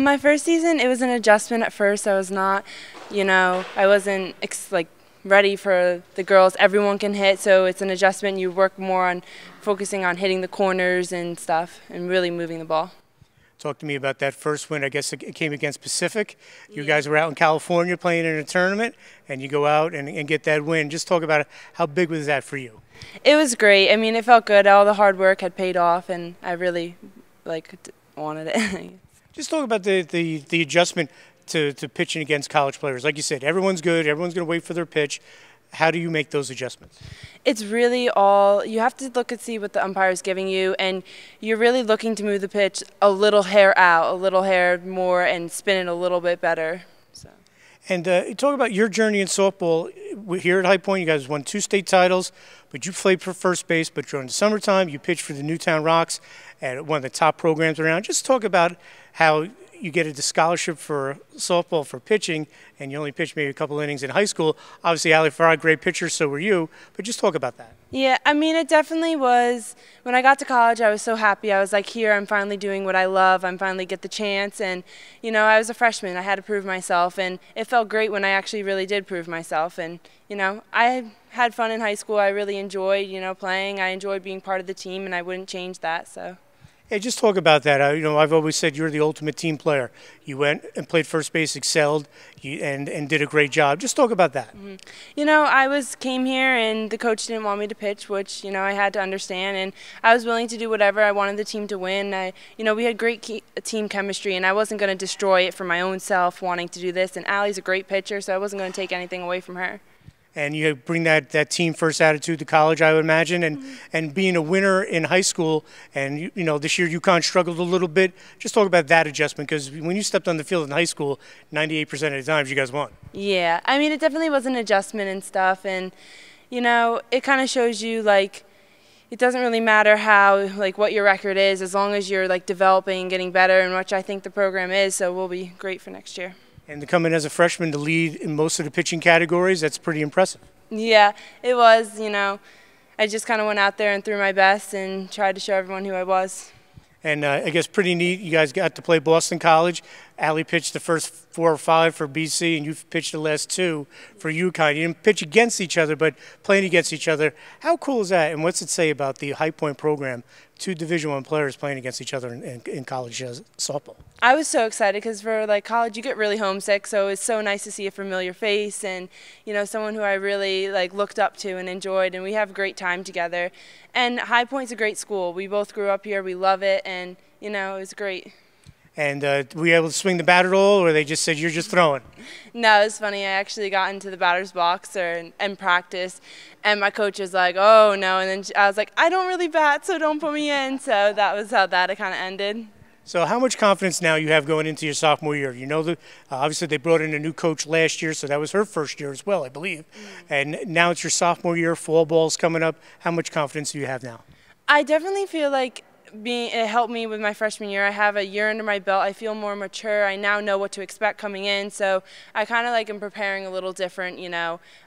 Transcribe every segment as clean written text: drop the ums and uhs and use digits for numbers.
My first season, it was an adjustment at first. I was not, I wasn't like ready for the girls. Everyone can hit, so it's an adjustment. You work more on focusing on hitting the corners and stuff and really moving the ball. Talk to me about that first win. I guess it came against Pacific. You guys were out in California playing in a tournament, and you go out and get that win. Just talk about it. How big was that for you? It was great. I mean, it felt good. All the hard work had paid off, and I really wanted it. Just talk about the adjustment to pitching against college players. Like you said, everyone's good. Everyone's going to wait for their pitch. How do you make those adjustments? It's really all, you have to look and see what the umpire is giving you, and you're really looking to move the pitch a little hair out, a little hair more, and spin it a little bit better. So. And talk about your journey in softball. Here at High Point, you guys won 2 state titles, but you played for first base. But during the summertime, you pitched for the Newtown Rocks at one of the top programs around. Just talk about how you get a scholarship for softball for pitching, and you only pitched maybe a couple innings in high school. Obviously, Ali Farah, great pitcher, so were you. But just talk about that. Yeah, I mean, it definitely was. When I got to college, I was so happy. I was like, here, I'm finally doing what I love. I'm finally get the chance. And, I was a freshman. I had to prove myself. And it felt great when I actually really did prove myself. And, I had fun in high school. I really enjoyed, playing. I enjoyed being part of the team, and I wouldn't change that. So. Hey, just talk about that. I've always said you're the ultimate team player. You went and played first base, excelled, and did a great job. Just talk about that. Mm-hmm. I came here and the coach didn't want me to pitch, which I had to understand, and I was willing to do whatever. I wanted the team to win. We had great team chemistry, and I wasn't going to destroy it for my own self wanting to do this. And Allie's a great pitcher, so I wasn't going to take anything away from her. And you bring that team first attitude to college, I would imagine, and being a winner in high school. And this year UConn struggled a little bit. Just talk about that adjustment, because when you stepped on the field in high school, 98% of the times you guys won. Yeah, I mean, it definitely was an adjustment and stuff, and it kind of shows you it doesn't really matter how what your record is, as long as you're developing and getting better, and which I think the program is. So we'll be great for next year. And to come in as a freshman to lead in most of the pitching categories, that's pretty impressive. Yeah, it was. I just kind of went out there and threw my best and tried to show everyone who I was. And I guess pretty neat, you guys got to play Boston College. Allie pitched the first 4 or 5 for BC, and you've pitched the last 2 for UConn. You didn't pitch against each other, but playing against each other. How cool is that, and what's it say about the High Point program, 2 Division I players playing against each other in college softball? I was so excited because for college, you get really homesick, so it's so nice to see a familiar face and someone who I really looked up to and enjoyed, and we have a great time together. And High Point's a great school. We both grew up here. We love it, and it was great. And were you able to swing the bat at all, or they just said you're just throwing? No, it was funny. I actually got into the batter's box and practice, and my coach was like, "Oh no," and then I was like, "I don't really bat, so don't put me in." So that was how that kind of ended. So how much confidence now you have going into your sophomore year? Obviously they brought in a new coach last year, so that was her first year as well, I believe. And now it's your sophomore year, fall ball's coming up. How much confidence do you have now? I definitely feel like it helped me with my freshman year. I have a year under my belt. I feel more mature. I now know what to expect coming in, so I kind of am preparing a little different.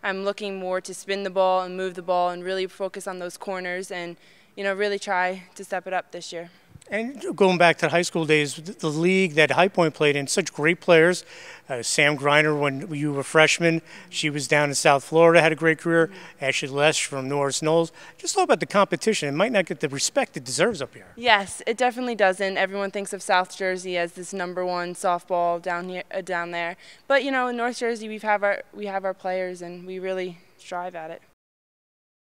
I'm looking more to spin the ball and move the ball and really focus on those corners and really try to step it up this year. And going back to the high school days, the league that High Point played in, such great players. Sam Griner, when you were a freshman, she was down in South Florida, had a great career. Ashley Lesh from Norris Knowles. Just talk about the competition. It might not get the respect it deserves up here. Yes, it definitely doesn't. Everyone thinks of South Jersey as this #1 softball down there. But in North Jersey, we have our players, and we really strive at it.